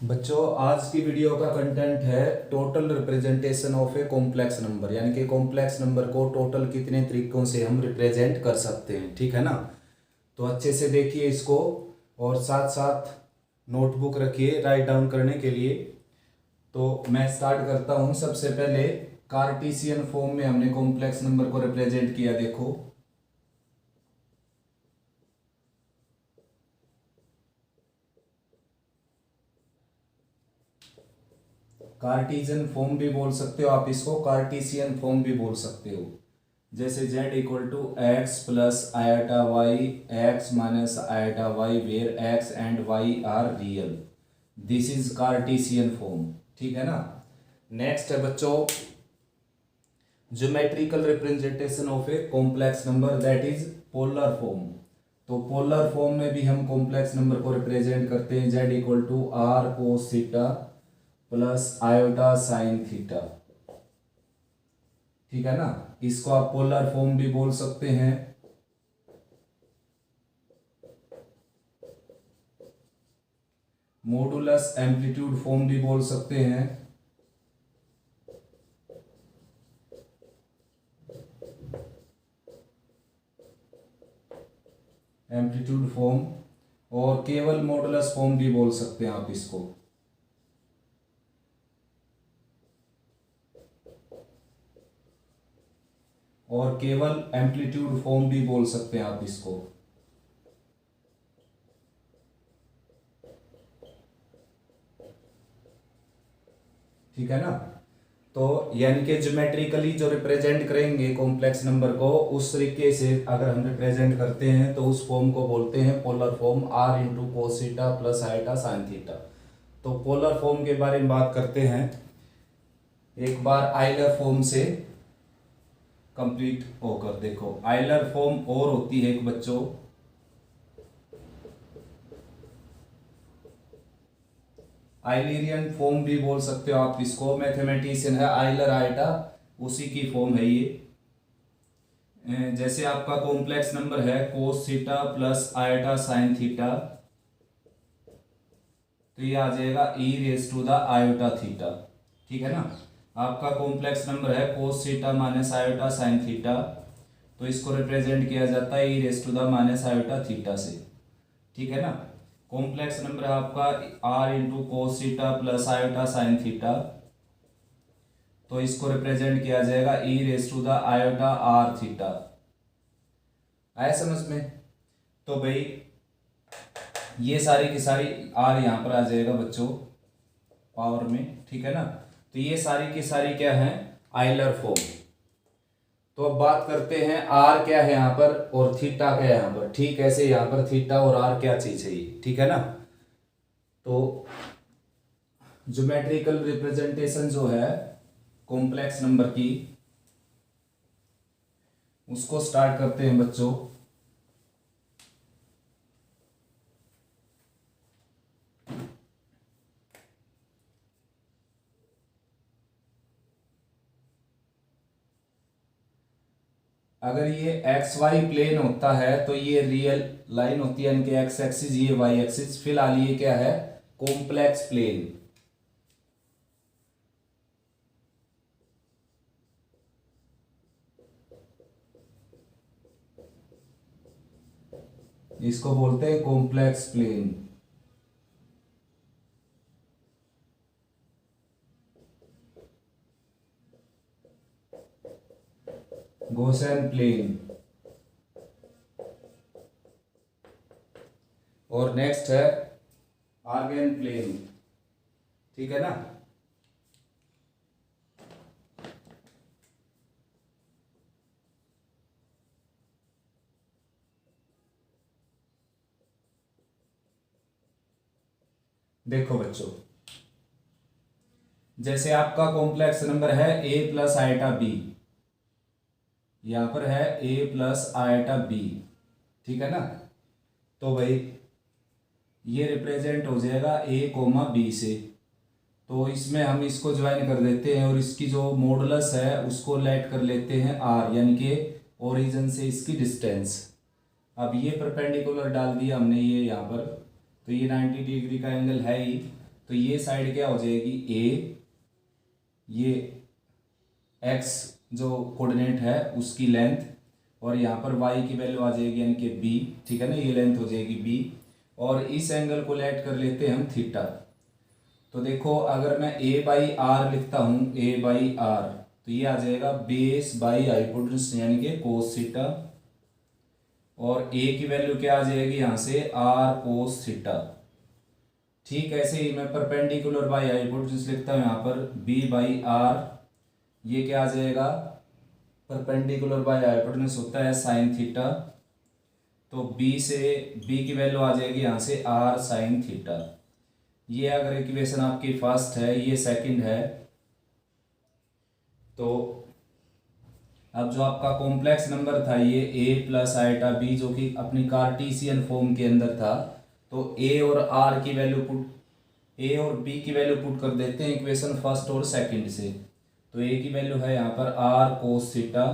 बच्चों, आज की वीडियो का कंटेंट है total representation of a complex number, यानी कि कॉम्प्लेक्स नंबर को टोटल कितने तरीकों से हम रिप्रेजेंट कर सकते हैं। ठीक है ना। तो अच्छे से देखिए इसको और साथ साथ नोटबुक रखिए राइट डाउन करने के लिए। तो मैं स्टार्ट करता हूँ। सबसे पहले कार्टेशियन फॉर्म में हमने कॉम्प्लेक्स नंबर को रिप्रेजेंट किया। देखो, कार्टेशियन फॉर्म भी बोल सकते हो आप इसको, कार्टेशियन फॉर्म भी बोल सकते हो। जैसे z equal to x plus iota y, x minus iota y, where x and y are real, this is Cartesian form. ठीक है ना। नेक्स्ट है बच्चों geometrical representation of a complex number, that is polar form. तो polar form में भी हम complex number को रिप्रेजेंट करते हैं z equal to r cos theta plus iota sine theta. ठीक है ना। इसको आप पोलर फॉर्म भी बोल सकते हैं। मॉडुलस एम्पलीट्यूड फॉर्म भी बोल सकते हैं। एम्पलीट्यूड फॉर्म और केवल मॉडुलस फॉर्म भी बोल सकते हैं आप इसको। और केवल एम्पलीट्यूड फॉर्म भी बोल सकते हैं आप इसको। ठीक है ना। तो यानी कि ज्योमेट्रिकली जो रिप्रेजेंट करेंगे कॉम्प्लेक्स नंबर को, उस तरीके से अगर हम रिप्रेजेंट करते हैं तो उस फॉर्म को बोलते हैं polar form, r into cos theta plus iota sine theta. तो पोलर फॉर्म के बारे में बात करते हैं एक बार आइलर फॉर्म से कंप्लीट होकर। देखो, आइलर फॉर्म और होती है एक बच्चों आइलेरियन फॉर्म भी बोल सकते हो आप इसको। मैथमेटिशियन है आइलर आइटा, उसी की फॉर्म है ये। जैसे आपका कॉम्प्लेक्स नंबर है cos theta plus iota sine theta, तो ये आ जाएगा e raise to the iota theta. ठीक है ना। आपका कॉम्प्लेक्स नंबर है cos theta minus iota sine theta, तो इसको रिप्रेजेंट किया जाता है e raise to the minus iota theta से। ठीक है ना। कॉम्प्लेक्स नंबर है आपका R into cos theta plus iota sine theta, तो इसको रिप्रेजेंट किया जाएगा e raise to the iota r theta. आया समझ में। तो भाई ये सारी की सारी आर यहां पर आ जाएगा बच्चों पावर में। ठीक है ना। तो ये सारी की सारी क्या है, आइलर फॉर्म। तो अब बात करते हैं आर क्या है यहाँ पर और थीटा क्या है यहाँ पर। ठीक ऐसे यहाँ पर थीटा और आर क्या चीज है ये। ठीक है ना। तो ज्योमेट्रिकल रिप्रेजेंटेशन जो है कॉम्प्लेक्स नंबर की, उसको स्टार्ट करते हैं बच्चों। अगर ये एक्स वाई प्लेन होता है तो ये रियल लाइन होती है, यानी कि एक्स एक्सिस, ये वाई एक्सिस। फिलहाल ये क्या है, कॉम्प्लेक्स प्लेन। इसको बोलते हैं कॉम्प्लेक्स प्लेन। Gaussian plane. और नेक्स्ट है आर्गन प्लेन। ठीक है ना। देखो बच्चों, जैसे आपका कॉम्प्लेक्स नंबर है a प्लस आइटा बी, यहां पर है a प्लस आइटा बी। ठीक है ना। तो भाई ये रिप्रेजेंट हो जाएगा a कोमा बी से। तो इसमें हम इसको ज्वाइन कर देते हैं और इसकी जो मॉडुलस है उसको लेट कर लेते हैं r, यानी कि ओरिजिन से इसकी डिस्टेंस। अब ये परपेंडिकुलर डाल दिया हमने ये यहाँ पर, तो ये 90 डिग्री का एंगल है ही। तो ये साइड क्या हो जाएगी ए, ये एक्स जो कोऑर्डिनेट है उसकी लेंथ, और यहाँ पर वाई की वैल्यू आ जाएगी यानी कि बी, ठीक है ना, ये लेंथ हो जाएगी बी। और इस एंगल को लेट कर लेते हैं हम थीटा। तो देखो अगर मैं ए बाई आर लिखता हूँ, ए बाई आर, तो ये आ जाएगा बेस बाई हाइपोटेन्यूज यानी कि कोस थीटा, और ए की वैल्यू क्या आ जाएगी यहाँ से आर कोस थीटा। ठीक ऐसे ही मैं परपेंडिकुलर बाई हाइपोटेन्यूज लिखता हूँ यहाँ पर बी बाई आर, ये क्या आ जाएगा, परपेंडिकुलर बाय हाइपोटेन्यूज होता है साइन थीटा, तो बी से बी की वैल्यू आ जाएगी यहाँ से आर साइन थीटा। ये अगर इक्वेशन आपकी फर्स्ट है, ये सेकंड है। तो अब जो आपका कॉम्प्लेक्स नंबर था ये ए प्लस आइटा बी, जो कि अपनी कार्टीसियन फॉर्म के अंदर था, तो ए और आर की वैल्यू पुट, ए और बी की वैल्यू पुट कर देते हैं इक्वेशन फर्स्ट और सेकंड से। तो ए की वैल्यू है यहाँ पर आर कोस थीटा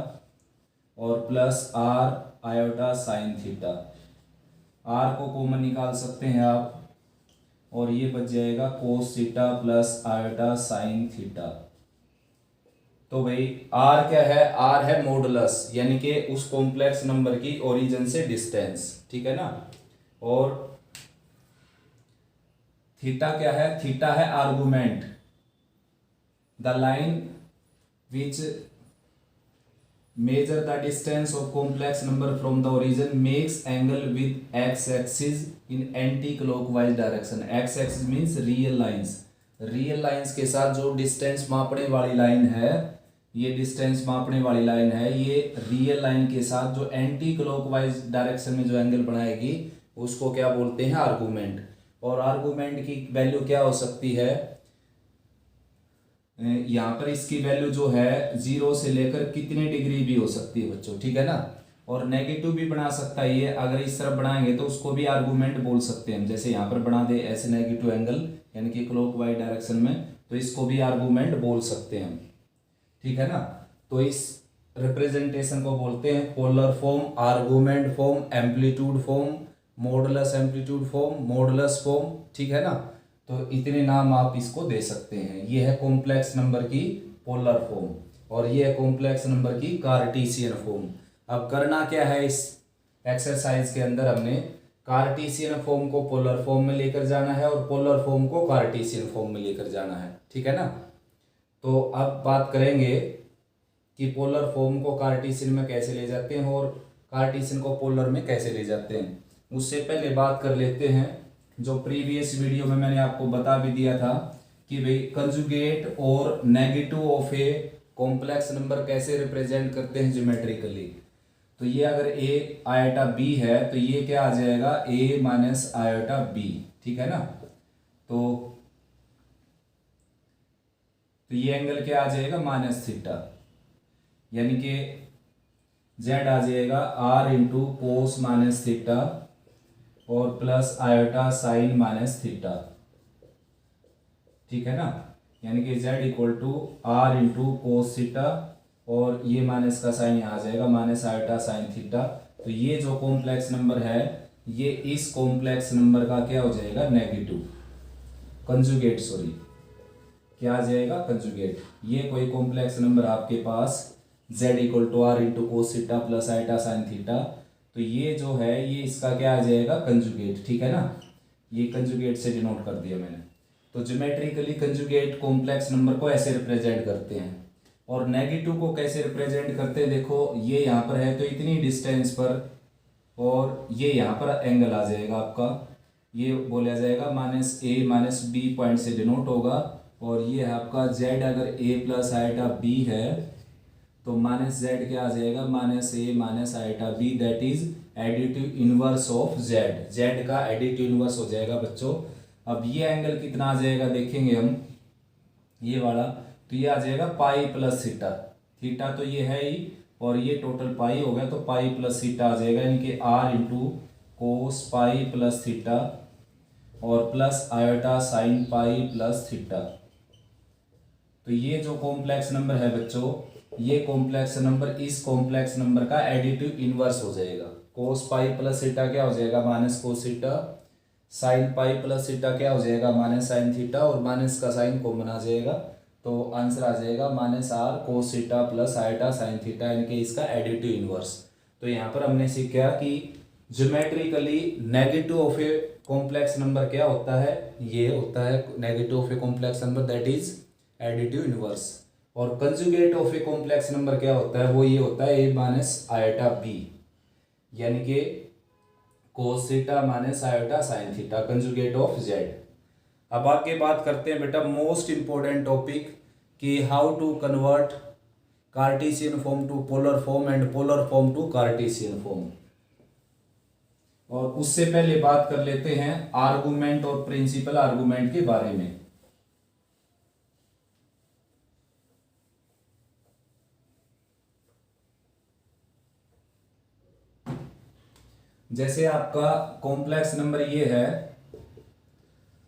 और plus r iota sine theta. R को कॉमन निकाल सकते हैं आप, और ये बच जाएगा cos theta plus iota sine theta. तो भाई आर क्या है, आर है मॉडुलस, यानी कि उस कॉम्प्लेक्स नंबर की ओरिजिन से डिस्टेंस, ठीक है ना। और थीटा क्या है, थीटा है argument, the line which measure the distance of complex number from the origin makes angle with x axis in anti-clockwise direction। x axis means real lines, real lines के साथ जो डिस्टेंस मापने वाली line है, ये distance मापने वाली line है, ये रियल लाइन के साथ जो एंटी क्लॉकवाइज डायरेक्शन में जो एंगल बनाएगी उसको क्या बोलते हैं, आर्गुमेंट। और आर्गुमेंट की वैल्यू क्या हो सकती है, यहाँ पर इसकी वैल्यू जो है 0 से लेकर कितने डिग्री भी हो सकती है बच्चों, ठीक है ना। और नेगेटिव भी बना सकता है ये, अगर इस तरफ बनाएंगे तो उसको भी आर्गुमेंट बोल सकते हैं। जैसे यहाँ पर बना दे ऐसे नेगेटिव एंगल यानी कि क्लॉकवाइज डायरेक्शन में, तो इसको भी आर्गुमेंट बोल सकते हैं, ठीक है ना। तो इस रिप्रेजेंटेशन को बोलते हैं polar form, argument form, amplitude form, modulus amplitude form, modulus form, ठीक है ना। तो इतने नाम आप इसको दे सकते हैं। ये है कॉम्प्लेक्स नंबर की पोलर फॉर्म, और ये है कॉम्प्लेक्स नंबर की कार्टेशियन फॉर्म। अब करना क्या है, इस एक्सरसाइज के अंदर हमने कार्टेशियन फॉर्म को पोलर फॉर्म में लेकर जाना है और पोलर फॉर्म को कार्टेशियन फॉर्म में लेकर जाना है, ठीक है ना। तो अब बात करेंगे कि पोलर फॉर्म को कार्टेशियन में कैसे ले जाते हैं और कार्टेशियन को पोलर में कैसे ले जाते हैं। उससे पहले बात कर लेते हैं, जो प्रीवियस वीडियो में मैंने आपको बता भी दिया था कि भाई कंजुगेट और negative of a complex number कैसे रिप्रेजेंट करते हैं ज्योमेट्रिकली। तो ये अगर ए आयोटा बी है तो ये क्या आ जाएगा, ए माइनस आयोटा बी, ठीक है ना। तो ये एंगल क्या आ जाएगा, माइनस थीटा, यानी कि जेड आ जाएगा R into cos minus theta और plus iota sine minus theta, ठीक है ना। यानी कि z equal to are into cos theta और ये माइनस का साइन यहाँ आ जाएगा माइनस आयोटा साइन थीटा। तो ये जो कॉम्प्लेक्स नंबर है ये इस कॉम्प्लेक्स नंबर का क्या हो जाएगा, नेगेटिव, कंजुगेट, सॉरी क्या आ जाएगा, कंजुगेट। ये कोई कॉम्प्लेक्स नंबर आपके पास z equal to are into cos theta plus iota sine theta, तो ये जो है ये इसका क्या आ जाएगा, कंजुगेट, ठीक है ना। ये कंजुगेट से डिनोट कर दिया मैंने। तो ज्योमेट्रिकली कंजुगेट कॉम्प्लेक्स नंबर को ऐसे रिप्रेजेंट करते हैं। और नेगेटिव को कैसे रिप्रेजेंट करते हैं, देखो ये यहाँ पर है तो इतनी डिस्टेंस पर, और ये यहाँ पर एंगल आ जाएगा आपका, ये बोला जाएगा minus a minus B point से डिनोट होगा। और ये है आपका जेड, अगर ए प्लस आयोटा बी है तो माइनस जेड क्या आ जाएगा, minus a minus iota b, that is additive inverse of z, z का एडिटिव इनवर्स हो जाएगा बच्चों। अब ये एंगल कितना आ जाएगा देखेंगे हम, ये वाला, तो ये आ जाएगा पाई प्लस थीटा, थीटा तो ये है ही और ये टोटल पाई हो गया, तो पाई प्लस थीटा आ जाएगा, यानी कि R into cos pi plus theta और plus iota sine pi plus theta. तो ये जो कॉम्प्लेक्स नंबर है बच्चों, ये कॉम्प्लेक्स नंबर इस कॉम्प्लेक्स नंबर का एडिटिव इनवर्स हो जाएगा। कोस पाई प्लस थीटा क्या हो जाएगा, minus cos theta sine pi plus theta क्या हो जाएगा माइनस साइन थीटा, और माइनस का साइन कॉमन आ जाएगा, तो आंसर आ जाएगा minus R cos theta plus iota sine theta, यानी कि इसका एडिटिव इनवर्स। तो यहाँ पर हमने सीखा कि geometrically negative of a complex number क्या होता है, ये होता है negative of a complex number, that is additive inverse. और conjugate of a complex number क्या होता है, वो ये होता है ए माइनस आयोटा बी, यानी कि cos theta minus iota sine theta, conjugate of z. अब आगे बात करते हैं बेटा मोस्ट इंपॉर्टेंट टॉपिक कि how to convert Cartesian form to polar form and polar form to Cartesian form. और उससे पहले बात कर लेते हैं आर्गुमेंट और प्रिंसिपल आर्गुमेंट के बारे में। जैसे आपका कॉम्प्लेक्स नंबर ये है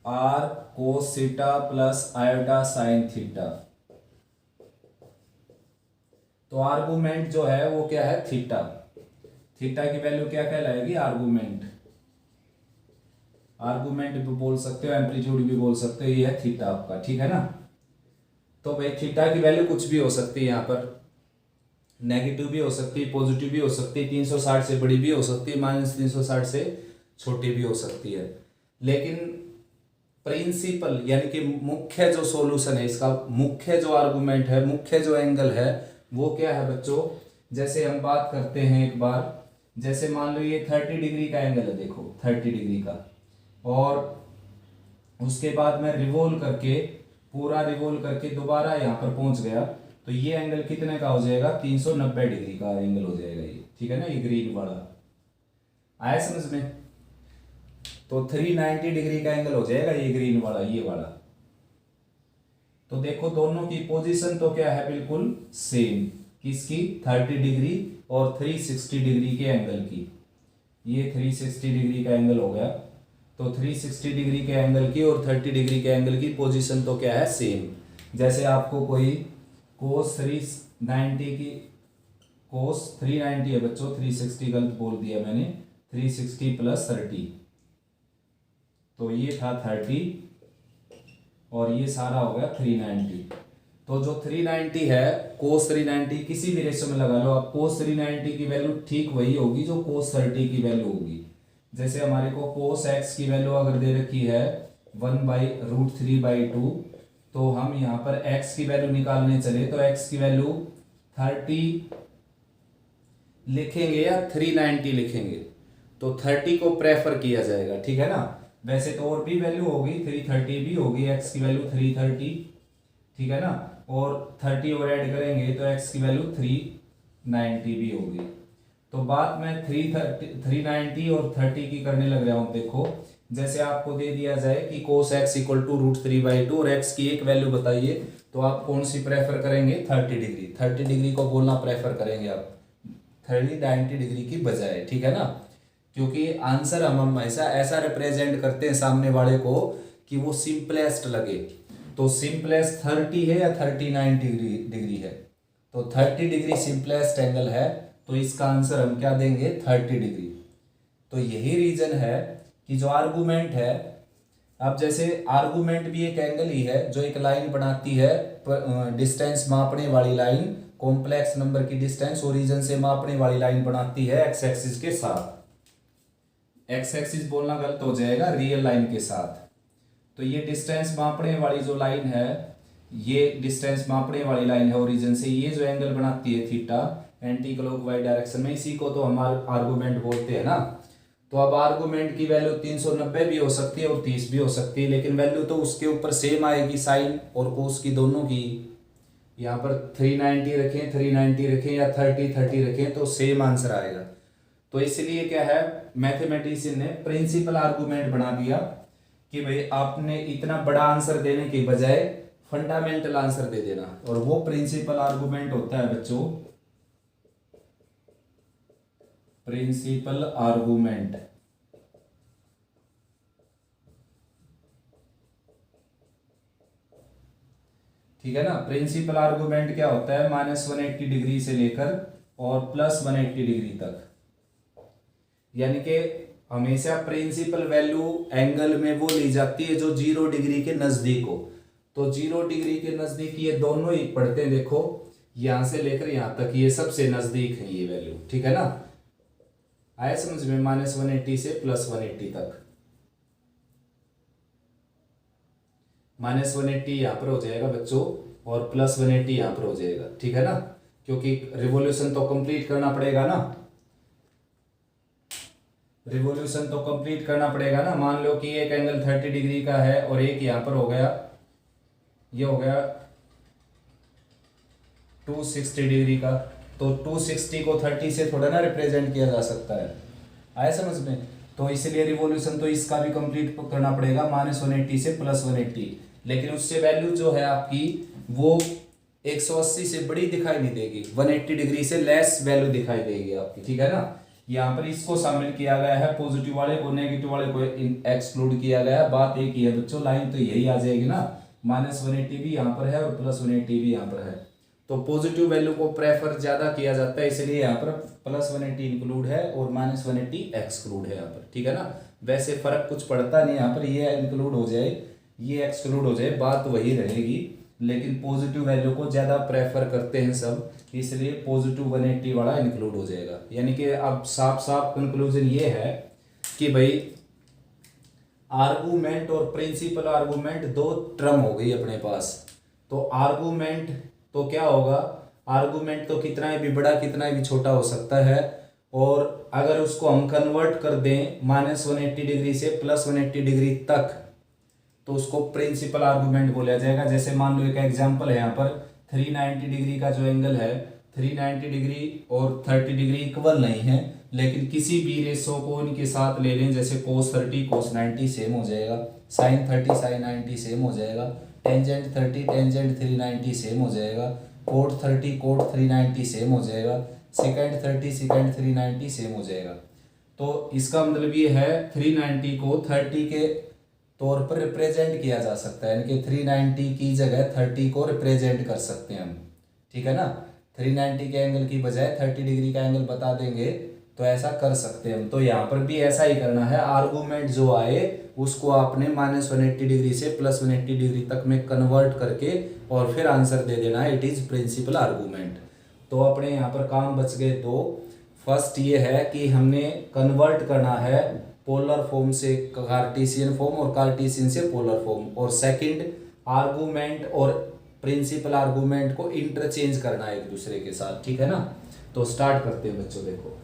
r cos theta plus iota sine theta, तो आर्गुमेंट जो है वो क्या है थीटा, थीटा की वैल्यू क्या कहलाएगी आर्गुमेंट, आर्गुमेंट भी बोल सकते हो एम्पलीट्यूड भी बोल सकते हो, ये है थीटा आपका, ठीक है ना। तो भाई थीटा की वैल्यू कुछ भी हो सकती है, यहाँ पर नेगेटिव भी हो सकती है, पॉजिटिव भी हो सकती है, 360 से बड़ी भी हो सकती है, माइनस 360 से छोटी भी हो सकती है। लेकिन प्रिंसिपल यानी कि मुख्य जो सॉल्यूशन है इसका, मुख्य जो आर्गुमेंट है, मुख्य जो एंगल है वो क्या है बच्चों, जैसे हम बात करते हैं एक बार, जैसे मान लो ये 30 डिग्री का एंगल है, देखो 30 डिग्री का, और उसके बाद मैं रिवोल्व करके पूरा रिवोल्व करके दोबारा यहाँ पर पहुंच गया, तो ये एंगल कितने का हो जाएगा 390 डिग्री का एंगल हो जाएगा ये, ठीक है ना, ये ग्रीन वाला आया समझ में। तो 390 डिग्री का एंगल हो जाएगा ये ग्रीन वाला, ये वाला। तो देखो दोनों की पोजीशन तो क्या है बिल्कुल सेम, किसकी 30 डिग्री और 360 डिग्री के एंगल की, ये 360 डिग्री का एंगल हो गया, तो 360 डिग्री के एंगल की और 30 डिग्री के एंगल की पोजीशन तो क्या है सेम। जैसे आपको कोई कोस 390 की, कोस 390 है बच्चों, 360 गलत बोल दिया मैंने, 360 प्लस 30, तो ये था 30 और ये सारा हो गया 390। तो जो 390 है कोस 390 किसी भी रेशो में लगा लो आप, कोस 390 की वैल्यू ठीक वही होगी जो कोस 30 की वैल्यू होगी। जैसे हमारे को कोस एक्स की वैल्यू अगर दे रखी है 1/√3/2, तो हम यहाँ पर x की वैल्यू निकालने चले तो x की वैल्यू 30 लिखेंगे या 390 लिखेंगे, तो 30 को प्रेफर किया जाएगा, ठीक है ना। वैसे तो और भी वैल्यू होगी, 330 भी होगी, x की वैल्यू 330, ठीक है ना, और 30 और ऐड करेंगे तो x की वैल्यू 390 भी होगी। तो बात मैं 390 और 30 की करने लग रहा हूँ। देखो जैसे आपको दे दिया जाए कि cos x इक्वल टू √3/2 और x की एक वैल्यू बताइए, तो आप कौन सी प्रेफर करेंगे 30 डिग्री, 30 डिग्री को बोलना प्रेफर करेंगे आप 390 डिग्री की बजाय, ठीक है ना। क्योंकि आंसर हम हमेशा ऐसा रिप्रेजेंट करते हैं सामने वाले को कि वो सिंपलेस्ट लगे, तो सिंपलेस्ट 30 है या 39 डिग्री है, तो 30 डिग्री सिंपलेस्ट एंगल है, तो इसका आंसर हम क्या देंगे 30 डिग्री। तो यही रीजन है कि जो आर्गुमेंट है, अब जैसे आर्गुमेंट भी एक एंगल ही है जो एक लाइन बनाती है, डिस्टेंस मापने वाली लाइन, कॉम्प्लेक्स नंबर की डिस्टेंस ओरिजिन से मापने वाली लाइन बनाती है एक्स एक्सिस के साथ, एक्स एक्सिस बोलना गलत हो जाएगा, रियल लाइन के साथ। तो ये डिस्टेंस मापने वाली जो लाइन है, ये डिस्टेंस मापने वाली लाइन है ओरिजिन से, ये जो एंगल बनाती है थीटा एंटी क्लॉकवाइज डायरेक्शन में, इसी को तो हम आर्गुमेंट बोलते हैं ना। तो अब आर्गुमेंट की वैल्यू 390 भी हो सकती है और 30 भी हो सकती है, लेकिन वैल्यू तो उसके ऊपर सेम आएगी, साइन और कोस की दोनों की। यहाँ पर 390 रखें 390 रखें या 30 रखें तो सेम आंसर आएगा। तो इसलिए क्या है, मैथमेटिशियन ने प्रिंसिपल आर्गुमेंट बना दिया कि भाई आपने इतना बड़ा आंसर देने के बजाय फंडामेंटल आंसर दे देना, और वो प्रिंसिपल आर्गुमेंट होता है बच्चों प्रिंसिपल आर्गुमेंट। ठीक है ना। प्रिंसिपल आर्गुमेंट क्या होता है, -180 डिग्री से लेकर और +180 डिग्री तक, यानी कि हमेशा प्रिंसिपल वैल्यू एंगल में वो ली जाती है जो 0 डिग्री के नजदीक हो। तो 0 डिग्री के नजदीक ये दोनों ही पढ़ते हैं, देखो यहां से लेकर यहां तक ये सबसे नजदीक है ये वैल्यू, ठीक है ना। आया समझ में, -180 से +180 तक। -180 यहां पर हो जाएगा बच्चों और +180 यहां पर हो जाएगा, ठीक है ना, क्योंकि रिवॉल्यूशन तो कंप्लीट करना पड़ेगा ना, रिवॉल्यूशन तो कंप्लीट करना पड़ेगा ना। मान लो कि एक एंगल 30 डिग्री का है और एक यहां पर हो गया, ये हो गया 260 डिग्री का, तो 260 को 30 से थोड़ा ना रिप्रेजेंट किया जा सकता है। आया समझ में, तो इसलिए रिवॉल्यूशन तो इसका भी कंप्लीट करना पड़ेगा -180 से +180, लेकिन उससे वैल्यू जो है आपकी वो 180 से बड़ी दिखाई नहीं देगी, 180 डिग्री से लेस वैल्यू दिखाई देगी आपकी, ठीक है ना। यहाँ पर इसको शामिल किया गया है, पॉजिटिव वाले को नेगेटिव वाले को एक्सक्लूड किया गया है। बात एक ही है बच्चों, लाइन तो यही आ जाएगी ना, -180 भी यहाँ पर है और +180 भी यहाँ पर है, तो पॉजिटिव वैल्यू को प्रेफर ज्यादा किया जाता है, इसलिए यहाँ पर +180 इंक्लूड है और -180 एक्सक्लूड है यहाँ पर, ठीक है ना। वैसे फर्क कुछ पड़ता नहीं, यहाँ पर ये इंक्लूड हो जाए ये एक्सक्लूड हो जाए बात वही रहेगी, लेकिन पॉजिटिव वैल्यू को ज्यादा प्रेफर करते हैं सब, इसलिए पॉजिटिव 180 वाला इंक्लूड हो जाएगा। यानी कि अब साफ साफ कंक्लूजन ये है कि भाई आर्गूमेंट और प्रिंसिपल आर्गूमेंट दो टर्म हो गई अपने पास। तो आर्गूमेंट तो क्या होगा, आर्गूमेंट तो कितना भी बड़ा कितना भी छोटा हो सकता है, और अगर उसको हम कन्वर्ट कर दें -180 डिग्री से +180 डिग्री तक तो उसको प्रिंसिपल आर्गूमेंट बोला जाएगा। जैसे मान लो एक एग्जांपल है, यहाँ पर 390 डिग्री का जो एंगल है, 390 डिग्री और 30 डिग्री इक्वल नहीं है, लेकिन किसी भी रेशो को इनके साथ ले लें, जैसे cos 30 cos 90 सेम हो जाएगा, sin 30 sin 90 सेम हो जाएगा, टेंजेंट 30 टेंजेंट 390 सेम हो जाएगा, कोट 30 कोट 390 सेम हो जाएगा, सेकेंड 30 सेकेंड 390 सेम हो जाएगा। तो इसका मतलब ये है 390 को 30 के तौर पर रिप्रेजेंट किया जा सकता है, यानी कि 390 की जगह 30 को रिप्रेजेंट कर सकते हैं हम, ठीक है ना। 390 के एंगल की बजाय 30 डिग्री का एंगल बता देंगे तो ऐसा कर सकते हैं हम। तो यहाँ पर भी ऐसा ही करना है, आर्गूमेंट जो आए उसको आपने -180 डिग्री से +180 डिग्री तक में कन्वर्ट करके और फिर आंसर दे देना है, इट इज प्रिंसिपल आर्गूमेंट। तो अपने यहाँ पर काम बच गए दो। फर्स्ट ये है कि हमने कन्वर्ट करना है पोलर फॉर्म से कार्टेशियन फॉर्म और कार्टेशियन से पोलर फॉर्म, और सेकंड आर्गूमेंट और प्रिंसिपल आर्गूमेंट को इंटरचेंज करना है एक दूसरे के साथ, ठीक है ना। तो स्टार्ट करते हैं बच्चों, देखो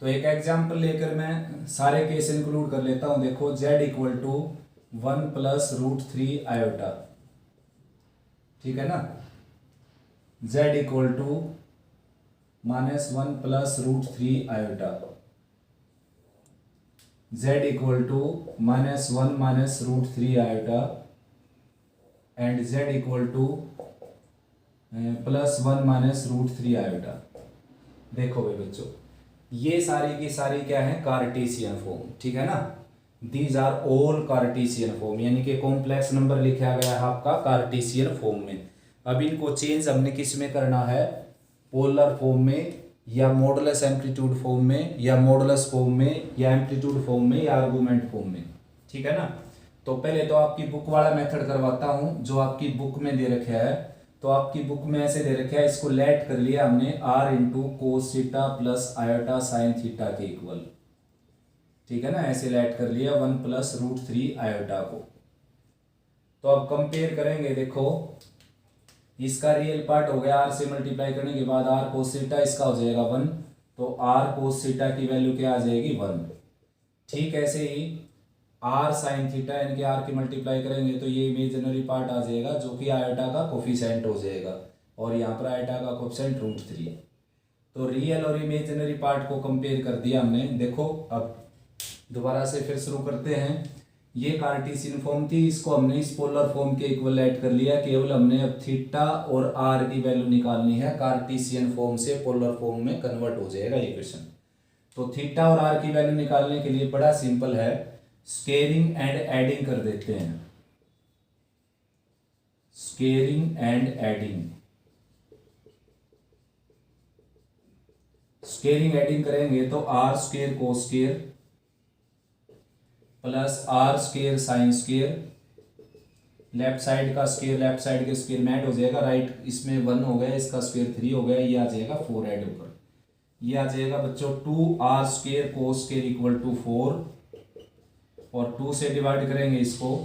तो एक एग्जांपल लेकर मैं सारे केस इंक्लूड कर लेता हूं। देखो z = 1 + √3 आयोटा, ठीक है ना, z = -1 + √3 iota, z = -1 - √3 iota and z = +1 - √3 iota. देखो भाई बच्चों, ये सारी की सारी क्या है, कार्टेशियन फॉर्म, ठीक है ना। These are all Cartesian form, यानी कि कॉम्प्लेक्स नंबर लिखा गया है आपका कार्टेशियन फॉर्म में। अब इनको चेंज हमने किस में करना है, पोलर फॉर्म में या मॉडुलस एम्पलीट्यूड फॉर्म में या मॉडुलस फॉर्म में या एम्पलीट्यूड फॉर्म में या आर्गूमेंट फॉर्म में, ठीक है ना। तो पहले तो आपकी बुक वाला मेथड करवाता हूं जो आपकी बुक में दे रखा है। तो आपकी बुक में ऐसे दे रखा है, इसको लेट कर लिया हमने r × cos theta plus iota sine theta के इक्वल, ठीक है ना, ऐसे लेट कर लिया 1 + √3 आयोटा को। तो अब कंपेयर करेंगे, देखो इसका रियल पार्ट हो गया, r से मल्टीप्लाई करने के बाद r cos थीटा, इसका हो जाएगा 1, तो r cos थीटा की वैल्यू क्या आ जाएगी 1। ठीक ऐसे ही r sin थीटा, यानी कि r की मल्टीप्लाई करेंगे तो ये इमेजिनरी पार्ट आ जाएगा जो कि आयोटा का कोफिशिएंट हो जाएगा, और यहाँ पर आयोटा का कोफिशिएंट √3। तो रियल और इमेजिनरी पार्ट को कंपेयर कर दिया हमने। देखो अब दोबारा से फिर शुरू करते हैं। ये कार्टेशियन फॉर्म थी, इसको हमने इस पोलर फॉर्म के इक्वल ऐड कर लिया। केवल हमने अब थीटा और r की वैल्यू निकालनी है, कार्टेशियन फॉर्म से पोलर फॉर्म में कन्वर्ट हो जाएगा ये क्वेश्चन। तो थीटा और आर की वैल्यू निकालने के लिए बड़ा सिंपल है, स्केयरिंग एंड एडिंग कर देते हैं। Squaring and adding, squaring adding करेंगे तो r square cos square plus r square sine square, left side का स्केयर लेफ्ट साइड के स्केयर में ऐड हो जाएगा, राइट इसमें 1 हो गया, इसका स्केयर 3 हो गया, ये आ जाएगा 4 ऐड होकर, ये आ जाएगा बच्चों 2 r square cos square equal to 4, और 2 से डिवाइड करेंगे इसको,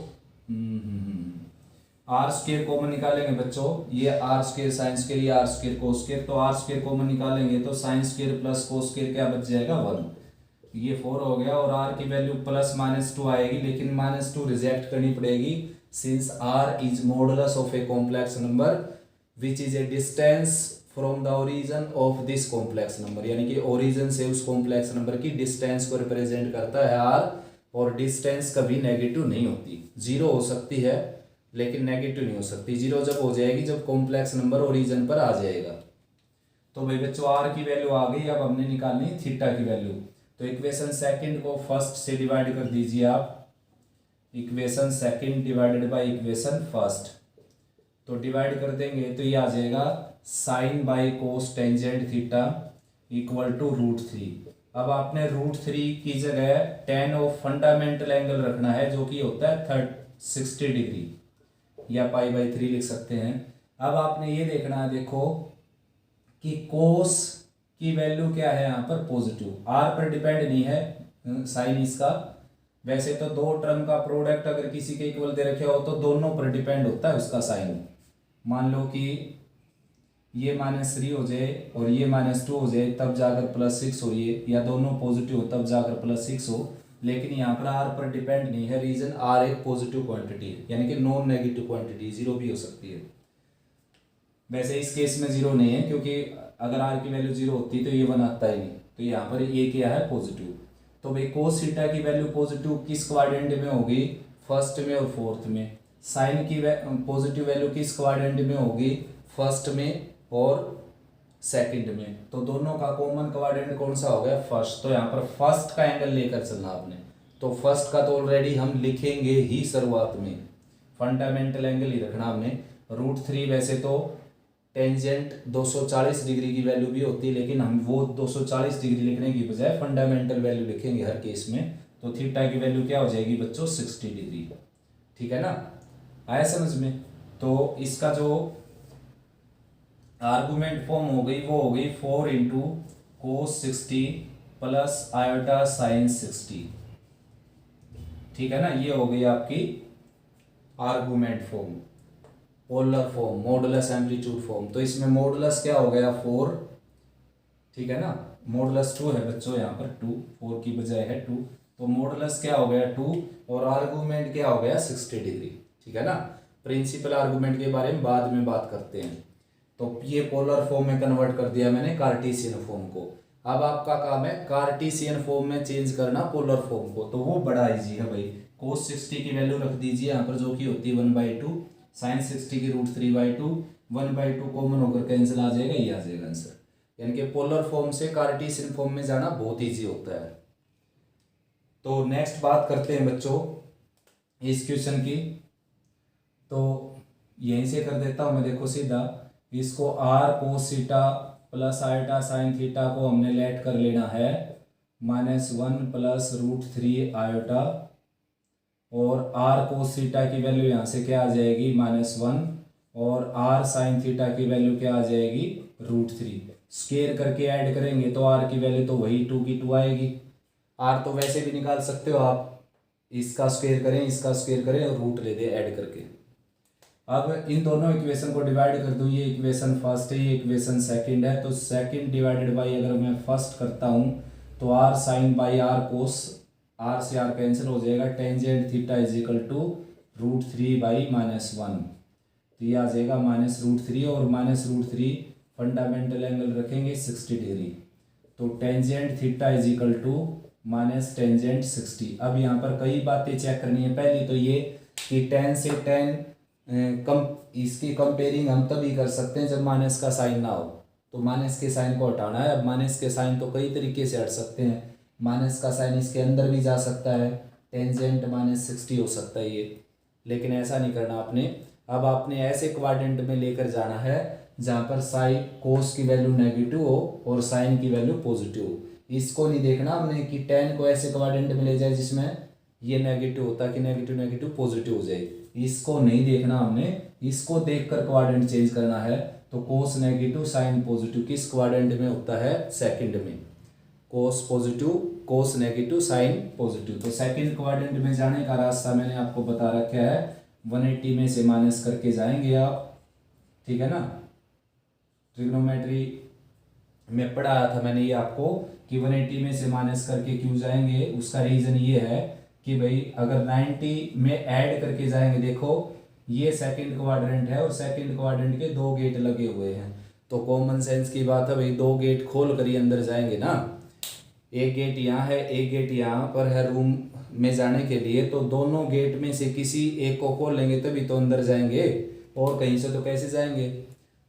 आर स्केयर कॉमन निकालेंगे बच्चों, ये आर स्केयर साइन स्केयर, ये आर स्केयर कोस स्केयर, तो आर स्केयर कॉमन निकालेंगे तो sine square plus cos square क्या बच जाएगा 1, ये 4 हो गया, और आर की वैल्यू प्लस -2 आएगी, लेकिन -2 रिजेक्ट करनी पड़ेगी since r is modulus of a complex number which is a distance from the origin of this complex number, यानी कि ओरिजिन से उस कॉम्प्लेक्स नंबर की डिस्टेंस को रिप्रेजेंट करता है आर, और डिस्टेंस कभी नेगेटिव नहीं होती, 0 हो सकती है लेकिन नेगेटिव नहीं हो सकती, 0 जब हो जाएगी जब कॉम्प्लेक्स नंबर ओरिजिन पर आ जाएगा। तो भाई बच्चों आर की वैल्यू आ गई, अब हमने निकालनी थीटा की वैल्यू, तो इक्वेशन सेकंड को फर्स्ट से डिवाइड कर दीजिए आप, equation second divided by equation first, तो डिवाइड कर देंगे तो ये आ जाएगा sine by cos tangent theta equal to √3। अब आपने √3 की जगह tan ऑफ फंडामेंटल एंगल रखना है जो कि होता है 60 डिग्री, या π/3 लिख सकते हैं। अब आपने ये देखना है, देखो कि कोस की वैल्यू क्या है यहाँ पर पॉजिटिव, आर पर डिपेंड नहीं है साइन इसका, वैसे तो दो टर्म का प्रोडक्ट अगर किसी के इक्वल दे रखे हो तो दोनों पर डिपेंड होता है उसका साइन, मान लो कि ये -3 हो जाए और ये -2 हो जाए तब जाकर +6 हो, ये या दोनों पॉजिटिव हो तब जाकर +6 हो, लेकिन यहाँ पर आर पर डिपेंड नहीं है, रीजन आर एक पॉजिटिव क्वांटिटी है, यानी कि नॉन नेगेटिव क्वांटिटी, 0 भी हो सकती है। वैसे इस केस में 0 नहीं है क्योंकि अगर आर की वैल्यू 0 होती तो ये 1 आता ही नहीं, तो यहाँ पर ये क्या है पॉजिटिव। तो भाई कोस थीटा की वैल्यू पॉजिटिव किस क्वाड्रेंट में होगी, फर्स्ट में और फोर्थ में। साइन की पॉजिटिव वैल्यू किस क्वाड्रेंट में होगी, फर्स्ट में और सेकंड में। तो दोनों का कॉमन क्वाड्रेंट कौन सा हो गया, फर्स्ट। तो यहाँ पर फर्स्ट का एंगल लेकर चलना आपने, तो फर्स्ट का तो ऑलरेडी हम लिखेंगे ही शुरुआत में, फंडामेंटल एंगल ही रखना हमने। √3 वैसे तो टेंजेंट 240 डिग्री की वैल्यू भी होती है, लेकिन हम वो 240 डिग्री लिखने की बजाय फंडामेंटल वैल्यू लिखेंगे हर केस में। तो थीटा की वैल्यू क्या हो जाएगी बच्चों, 60 डिग्री। ठीक है ना, आया समझ में। तो इसका जो आर्गुमेंट फॉर्म हो गई वो हो गई 4 × cos 60 प्लस आयोटा साइन 60। ठीक है ना, ये हो गई आपकी argument form, polar form, modulus amplitude form. तो इसमें मॉडुलस क्या हो गया 4, ठीक है ना, मॉडुलस 2 है बच्चों, यहाँ पर 2, 4 की बजाय है 2, तो मॉडुलस क्या हो गया 2 और आर्गुमेंट क्या हो गया 60 डिग्री। ठीक है ना, प्रिंसिपल आर्गुमेंट के बारे में बाद में बात करते हैं। तो ये पोलर फॉर्म में कन्वर्ट कर दिया मैंने कार्टेशियन फॉर्म को। अब आपका काम है कार्टेशियन फॉर्म में चेंज करना पोलर फॉर्म को, तो वो बड़ा इजी है भाई। cos 60 की वैल्यू रख दीजिए यहाँ पर जो कि होती है 1/2, साइन 60 की √3/2, 1/2 कॉमन होकर कैंसिल आ जाएगा, ये आ जाएगा आंसर। यानी कि पोलर फॉर्म से कार्टेशियन फॉर्म में जाना बहुत ईजी होता है। तो नेक्स्ट बात करते हैं बच्चों इस क्वेश्चन की, तो यहीं से कर देता हूँ मैं, देखो सीधा इसको r cos theta plus iota sine theta को हमने लेट कर लेना है -1 प्लस √3 आयोटा, और r cos थीटा की वैल्यू यहाँ से क्या आ जाएगी -1, और r साइन थीटा की वैल्यू क्या आ जाएगी √3। स्केयर करके ऐड करेंगे तो r की वैल्यू तो वही 2 की 2 आएगी। r तो वैसे भी निकाल सकते हो आप, इसका स्क्वायर करें इसका स्क्वायर करें और रूट ले दे ऐड करके। अब इन दोनों इक्वेशन को डिवाइड कर दूँ, ये इक्वेशन फर्स्ट है ये इक्वेशन सेकंड है, तो सेकंड डिवाइडेड बाई अगर मैं फर्स्ट करता हूँ तो r sine by r cos, r से r कैंसिल हो जाएगा, tangent theta is equal to √3/-1, तो ये आ जाएगा -√3 और -√3 फंडामेंटल एंगल रखेंगे 60 डिग्री, तो tangent theta is equal to minus tangent 60। अब यहाँ पर कई बातें चेक करनी है। पहली तो ये कि tan से tan कम, इसकी कंपेयरिंग हम तभी कर सकते हैं जब माइनस का साइन ना हो, तो माइनस के साइन को हटाना है। अब माइनस के साइन तो कई तरीके से हट सकते हैं, माइनस का साइन इसके अंदर भी जा सकता है, टेंजेंट -60 हो सकता है ये, लेकिन ऐसा नहीं करना आपने। अब आपने ऐसे क्वाड्रेंट में लेकर जाना है जहाँ पर साइन कोस की वैल्यू नेगेटिव हो और साइन की वैल्यू पॉजिटिव हो। इसको नहीं देखना हमने कि टेन को ऐसे क्वाड्रेंट में ले जाए जिसमें ये नेगेटिव होता कि नेगेटिव नेगेटिव पॉजिटिव हो जाए, इसको नहीं देखना हमने। इसको देखकर क्वाड्रेंट चेंज करना है। तो कोस नेगेटिव साइन पॉजिटिव किस क्वाड्रेंट में होता है? सेकंड में। कोस पॉजिटिव, कोस नेगेटिव, साइन पॉजिटिव। तो सेकंड क्वाड्रेंट में जाने का रास्ता मैंने आपको बता रखा है, 180 में से माइनस करके जाएंगे आप, ठीक है ना। ट्रिग्नोमेट्री में पढ़ाया था मैंने ये आपको कि 180 में से माइनस करके क्यों जाएंगे। उसका रीज़न ये है कि भाई अगर 90 में ऐड करके जाएंगे, देखो ये सेकंड क्वाड्रेंट है और सेकंड क्वाड्रेंट के दो गेट लगे हुए हैं, तो कॉमन सेंस की बात है भाई, दो गेट खोल कर ही अंदर जाएंगे ना। एक गेट यहाँ है, एक गेट यहाँ पर है रूम में जाने के लिए, तो दोनों गेट में से किसी एक को खोल लेंगे तभी तो अंदर जाएंगे, और कहीं से तो कैसे जाएंगे।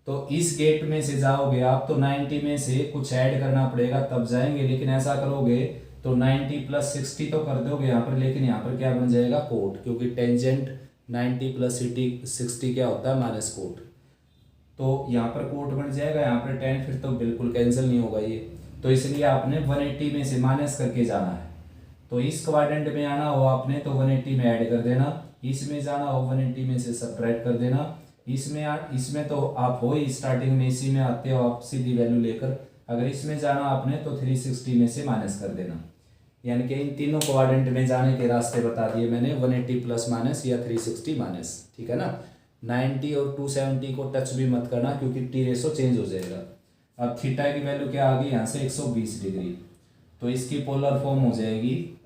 तो इस गेट में से जाओगे आप तो 90 में से कुछ ऐड करना पड़ेगा तब जाएंगे, लेकिन ऐसा करोगे तो 90 + 60 तो कर दोगे यहाँ पर, लेकिन यहाँ पर क्या बन जाएगा? कोट, क्योंकि टेंजेंट 90 + 60 क्या होता है? Minus cot. तो यहाँ पर कोट बन जाएगा, यहाँ पर टेन फिर तो बिल्कुल कैंसिल नहीं होगा ये। तो इसलिए आपने 180 में से माइनस करके जाना है। तो इस क्वाड्रेंट में आना हो आपने तो 180 में ऐड कर देना, इसमें जाना हो 180 में से सब्ट्रैक्ट कर देना। इसमें तो आप हो ही स्टार्टिंग में, इसी में आते हो आप सीधी वैल्यू लेकर। अगर इसमें जाना आपने तो 360 में से माइनस कर देना। यानी कि इन तीनों क्वाड्रेंट में जाने के रास्ते बता दिए मैंने, 180 प्लस माइनस या 360 माइनस, ठीक है ना। 90 और 270 को टच भी मत करना क्योंकि टी रेशो चेंज हो जाएगा। अब थीटा की वैल्यू क्या आ गई यहाँ से? 120 डिग्री। तो इसकी पोलर फॉर्म हो जाएगी,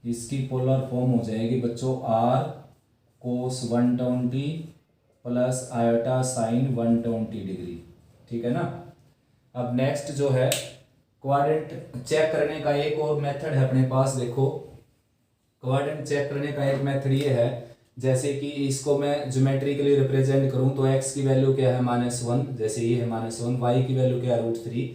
इसकी पोलर फॉर्म हो जाएगी बच्चों r cos 120 plus iota sign 120 degree, ठीक है ना। अब नेक्स्ट जो है क्वाड्रेंट चेक करने का एक और मेथड है अपने पास। देखो क्वाड्रेंट चेक करने का एक मेथड ये है, जैसे कि इसको मैं ज्योमेट्रिकली रिप्रेजेंट करूं तो x की वैल्यू क्या है? -1, जैसे ये है -1, y की वैल्यू क्या है? √3।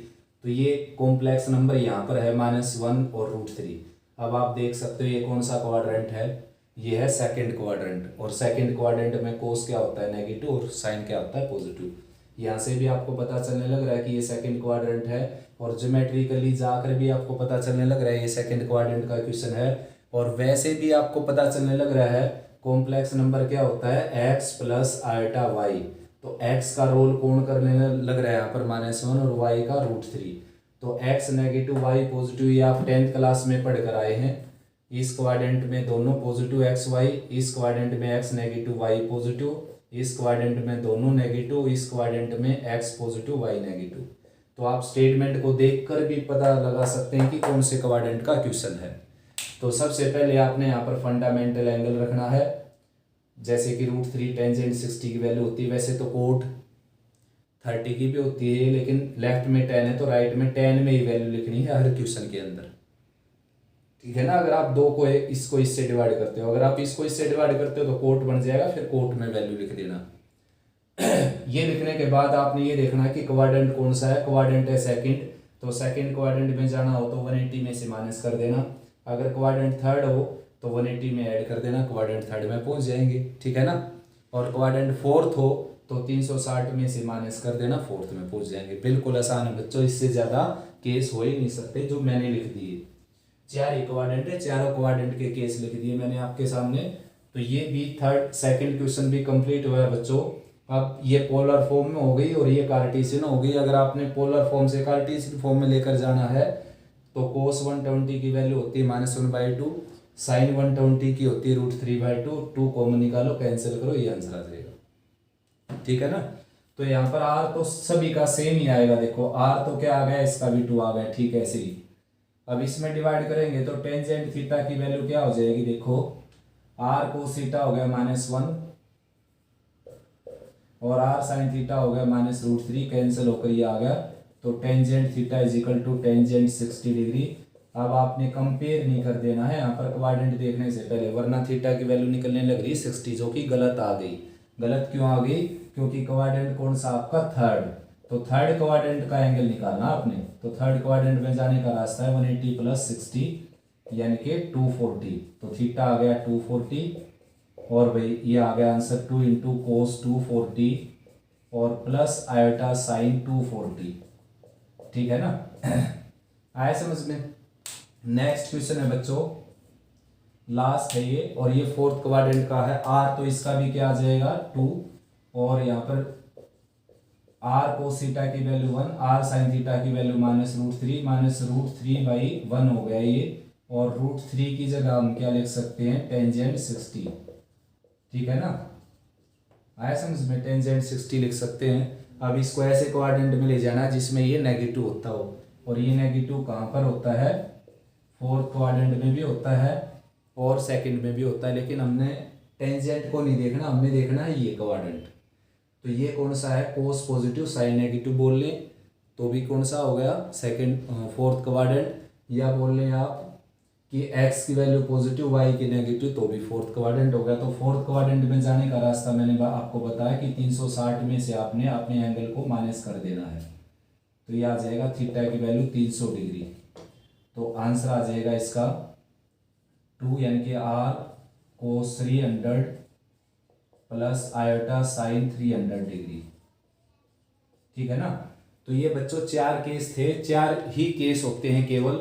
तो ये कॉम्प्लेक्स नंबर यहाँ पर है -1 और √3। अब आप देख सकते हो ये कौन सा क्वाड्रेंट है? ये है सेकंड क्वाड्रेंट, और सेकंड क्वाड्रेंट में कोस क्या होता है? नेगेटिव, और साइन क्या होता है? पॉजिटिव। यहाँ से भी आपको पता चलने लग रहा है कि ये सेकंड क्वाड्रेंट है, और ज्योमेट्रिकली जाकर भी आपको पता चलने लग रहा है ये सेकंड क्वाड्रेंट का क्वेश्चन है। और वैसे भी आपको पता चलने लग रहा है कॉम्प्लेक्स नंबर क्या होता है? x plus iota y। तो x का रोल कौन करने लग रहा है यहाँ पर? -1, और y का √3। तो x नेगेटिव y पॉजिटिव, ये आप 10th क्लास में पढ़ कर आए हैं। इस क्वाड्रेंट में दोनों पॉजिटिव x y, इस क्वाड्रेंट में x नेगेटिव y पॉजिटिव, इस क्वाड्रेंट में दोनों नेगेटिव, इस क्वाड्रेंट में x पॉजिटिव y नेगेटिव। तो आप स्टेटमेंट को देखकर भी पता लगा सकते हैं कि कौन से क्वाड्रेंट का क्वेश्चन है। तो सबसे पहले आपने यहाँ पर फंडामेंटल एंगल रखना है, जैसे कि √3 टेंजेंट 60 की वैल्यू होती है, वैसे तो कोट 30 की भी होती है, लेकिन लेफ्ट में 10 है तो राइट में 10 में ही वैल्यू लिखनी है हर क्वेश्चन के अंदर, ठीक है ना। अगर आप दो को इसको इससे डिवाइड करते हो, अगर आप इसको इससे डिवाइड करते हो तो कोट बन जाएगा, फिर कोट में वैल्यू लिख देना। ये लिखने के बाद आपने ये देखना कि क्वाड्रेंट कौन सा है? क्वाड्रेंट है सेकंड, तो सेकंड क्वाड्रेंट में जाना हो तो 180 में से माइनस कर देना। अगर क्वाड्रेंट थर्ड हो तो 180 में ऐड कर देना, क्वाड्रेंट थर्ड में पहुंच जाएंगे, ठीक है ना। और क्वाड्रेंट फोर्थ हो तो 360 में से माइनस कर देना, फोर्थ में पहुंच जाएंगे। बिल्कुल आसान है बच्चों, इससे ज़्यादा केस हो ही नहीं सकते जो मैंने लिख दिए। 4 ही क्वाड्रेंट है, चारों क्वाड्रेंट के केस लिख दिए मैंने आपके सामने। तो ये भी सेकंड क्वेश्चन भी कंप्लीट हुआ है बच्चों। अब ये पोलर फॉर्म में हो गई और ये कार्टेशियन हो गई। अगर आपने पोलर फॉर्म से कार्टेशियन फॉर्म में लेकर जाना है तो cos 120 की वैल्यू होती है -1/2, साइन 120 की होती है √3/2, 2 कॉमन निकालो, कैंसिल करो, ये आंसर आ जाएगा, ठीक है ना। तो यहाँ पर r तो सभी का सेम ही आएगा। देखो r तो क्या आ गया? इसका भी 2 आ गया, ठीक है ऐसे ही। अब इसमें डिवाइड करेंगे तो टेंजेंट थीटा की वैल्यू क्या हो जाएगी? देखो r cos थीटा हो गया -1 और r sin थीटा हो गया -√3, कैंसिल होकर ये आ गया। तो tangent theta is equal to tangent 60 degree. अब आपने कंपेयर नहीं कर देना है यहाँ पर क्वाड्रेंट देखने से पहले, वरना थीटा की वैल्यू निकलने लग रही 60, जो कि गलत आ गई। गलत क्यों आ गई? क्योंकि क्वाड्रेंट कौन सा आपका? थर्ड। तो थर्ड क्वाड्रेंट का एंगल निकालना आपने, तो थर्ड क्वाड्रेंट में जाने का रास्ता है 180 + 60 यानी कि 240। तो थीटा आ गया 240 और भाई ये आ गया आंसर 2 × cos 240 और प्लस आयोटा साइन 240। ठीक है ना? आया समझ में? नेक्स्ट क्वेश्चन है बच्चों, लास्ट है ये, और ये फोर्थ क्वाड्रेंट का है आर, तो इसका भी क्या आ जाएगा 2, और यहाँ पर आर cos थीटा की वैल्यू 1, आर sin थीटा की वैल्यू -√3 -√3/1 हो गया ये, और √3 की जगह हम क्या लिख सकते हैं? टेंजेंट 60। ठीक है ना? आया समझ में? टेंजेंट 60 लिख सकते हैं। अब इसको ऐसे क्वाड्रेंट में ले जाना जिसमें ये नेगेटिव होता हो, और ये नेगेटिव कहाँ पर होता है? फोर्थ क्वाड्रेंट में भी होता है और सेकंड में भी होता है, लेकिन हमने टेंजेंट को नहीं देखना, हमने देखना है ये क्वाड्रेंट। तो ये कौन सा है? कोस पॉजिटिव साइन नेगेटिव बोल लें तो भी कौन सा हो गया? Second fourth quadrant. या बोल लें आप कि x की वैल्यू पॉजिटिव y की नेगेटिव तो भी फोर्थ क्वाड्रेंट हो गया। तो फोर्थ क्वाड्रेंट में जाने का रास्ता मैंने आपको बताया कि 360 में से आपने अपने एंगल को माइनस कर देना है। तो ये आ जाएगा थीटा की वैल्यू 300 डिग्री। तो आंसर आ जाएगा इसका 2 यानी कि r cos 300 plus iota sign 300 degree. ठीक है ना? तो ये बच्चों 4 केस थे, 4 ही केस होते हैं, केवल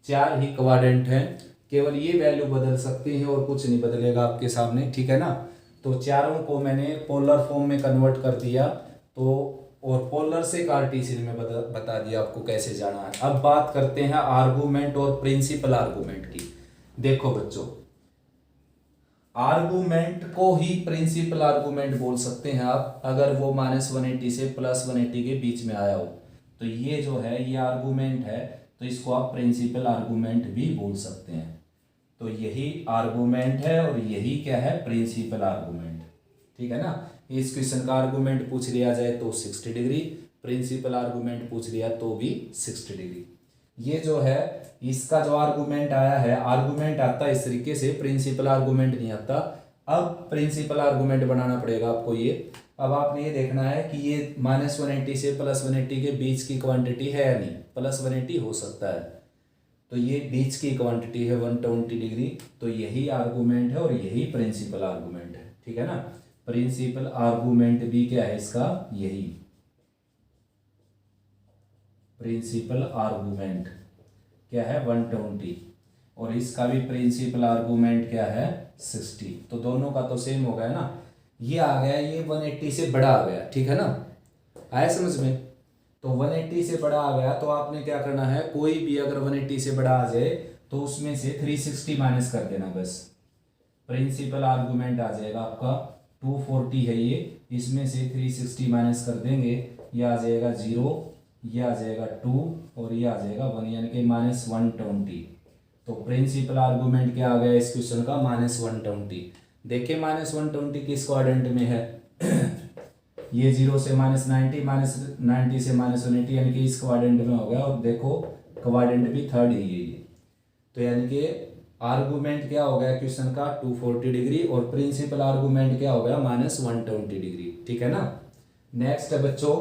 4 ही क्वाड्रेंट हैं, केवल ये वैल्यू बदल सकती है और कुछ नहीं बदलेगा आपके सामने। ठीक है ना? तो चारों को मैंने पोलर फॉर्म में कन्वर्ट कर दिया, तो और पोलर से कार्टेशियन में बता दिया आपको कैसे जाना है। अब बात करते हैं आर्गूमेंट और प्रिंसिपल आर्गूमेंट की। देखो बच्चों, आर्गूमेंट को ही प्रिंसिपल आर्गूमेंट बोल सकते हैं आप, अगर वो -180 से +180 के बीच में आया हो। तो ये जो है ये आर्गूमेंट है, तो इसको आप प्रिंसिपल आर्गूमेंट भी बोल सकते हैं। तो यही आर्गूमेंट है और यही क्या है? Principal argument. ठीक है ना? इस क्वेश्चन का आर्गूमेंट पूछ लिया जाए तो 60 डिग्री, प्रिंसिपल आर्गूमेंट पूछ लिया तो भी 60 डिग्री। ये जो है इसका जो आर्गूमेंट आया है, आर्गूमेंट आता है इस तरीके से, प्रिंसिपल आर्गूमेंट नहीं आता। अब प्रिंसिपल आर्गूमेंट बनाना पड़ेगा आपको ये। अब आपने ये देखना है कि ये -180 से +180 के बीच की क्वांटिटी है या नहीं। +180 हो सकता है, तो ये बीच की क्वांटिटी है 120 डिग्री। तो यही आर्गूमेंट है और यही प्रिंसिपल आर्गूमेंट है। ठीक है ना? प्रिंसिपल आर्गूमेंट भी क्या है इसका? यही प्रिंसिपल आर्गूमेंट क्या है? 120, और इसका भी प्रिंसिपल आर्गूमेंट क्या है? 60। तो दोनों का तो सेम हो गया ना। ये आ गया, ये 180 से बड़ा आ गया। ठीक है ना? आया समझ में? तो 180 से बड़ा आ गया तो आपने क्या करना है? कोई भी अगर 180 से बड़ा आ जाए तो उसमें से 360 माइनस कर देना बस। प्रिंसिपल आर्गूमेंट आ जाएगा आपका 240 है ये, इसमें से 360 माइनस कर देंगे, ये आ जाएगा 0, ये आ जाएगा 2 और ये आ जाएगा 1 यानी कि -120। तो प्रिंसिपल आर्गूमेंट क्या आ गया इस क्वेश्चन का? -120। देखिए -120 किस क्वाड्रेंट में है? ये 0 से -90, -90 से -180 यानी कि इस क्वाड्रेंट में हो गया। और देखो क्वाड्रेंट भी थर्ड ही है ये, तो यानी कि आर्गूमेंट क्या हो गया क्वेश्चन का? 240 डिग्री, और प्रिंसिपल आर्गूमेंट क्या हो गया? -120 डिग्री। ठीक है ना? नेक्स्ट है बच्चों,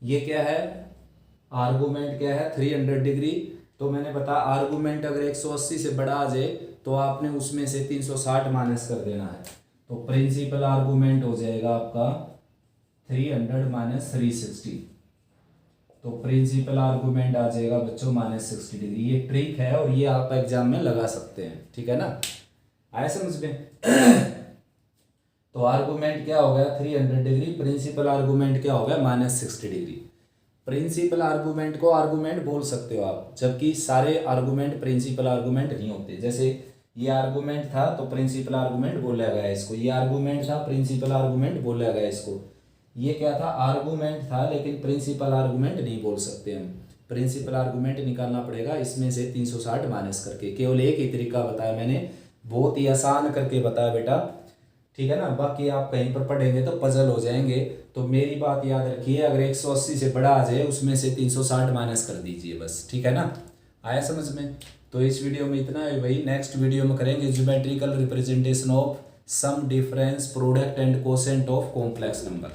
ये क्या है? आर्गूमेंट क्या है? 300 डिग्री। तो मैंने बताया आर्गूमेंट अगर 180 से बड़ा आ जाए तो आपने उसमें से 360 माइनस कर देना है। तो प्रिंसिपल आर्गूमेंट हो जाएगा आपका 300 - 360। तो प्रिंसिपल आर्गूमेंट आ जाएगा बच्चों -60 डिग्री। ये ट्रिक है और ये आप एग्जाम में लगा सकते हैं। ठीक है ना? आया समझ में? तो आर्गूमेंट क्या हो गया? 300 डिग्री। प्रिंसिपल आर्गूमेंट क्या हो गया? -60 डिग्री। प्रिंसिपल आर्गूमेंट को आर्गूमेंट बोल सकते हो आप, जबकि सारे आर्गूमेंट प्रिंसिपल आर्गूमेंट नहीं होते। जैसे ये आर्गूमेंट था तो प्रिंसिपल आर्गूमेंट बोला गया इसको, ये आर्गूमेंट था प्रिंसिपल आर्गूमेंट बोला गया इसको। ये क्या था? आर्गूमेंट था, लेकिन प्रिंसिपल आर्गूमेंट नहीं बोल सकते हम। प्रिंसिपल आर्गूमेंट निकालना पड़ेगा इसमें से 360 माइनस करके। केवल एक ही तरीका बताया मैंने, बहुत ही आसान करके बताया बेटा। ठीक है ना? बाकी आप कहीं पर पढ़ेंगे तो पजल हो जाएंगे। तो मेरी बात याद रखिए, अगर 180 से बड़ा आ जाए उसमें से 360 माइनस कर दीजिए बस। ठीक है ना? आया समझ में? तो इस वीडियो में इतना है भाई। नेक्स्ट वीडियो में करेंगे geometrical representation of sum difference product and quotient of complex number.